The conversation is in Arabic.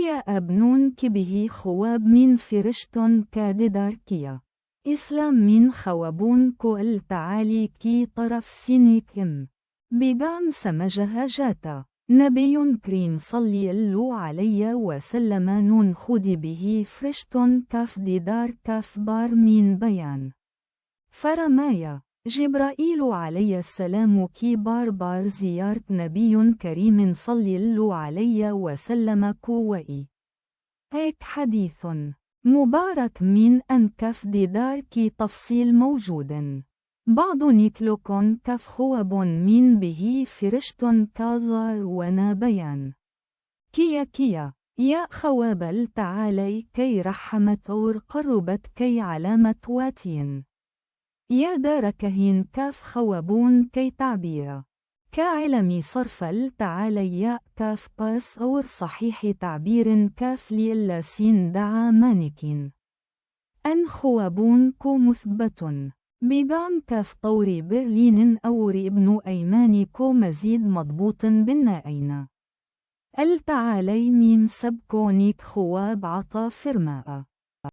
كيا أبنون كبه خواب من فرشتون كاددار كيا إسلام من خوابون كو تعالي كي طرف سينيكم بقام سمجها جاتا نبي كريم صلي اللو علي وسلم نون خدي به فرشتون كاف ديدار كاف بار من بيان فرمايا جبرائيل عليه السلام كي بار زيارة نبي كريم صلي اللو علي وسلم كوئي هيك حديث مبارك من أن كف ديدار كي تفصيل موجود بعض نيكلوكون كف خواب من به فرشتون كاظار ونا بيان كيا يا خواب تعالي كي رحمت اور قربت كي علامة واتين يا دار كهين كاف خوابون كي تعبير كعلمي صرف تعالي يا كاف باس اور صحيح تعبير كاف للسين دعا مانكين أن خوابون كو مثبت بقام كاف طوري برلين أور ابن أيمان كو مزيد مضبوط بالنائين التعالي ميم سبكونيك خواب عطا فرماء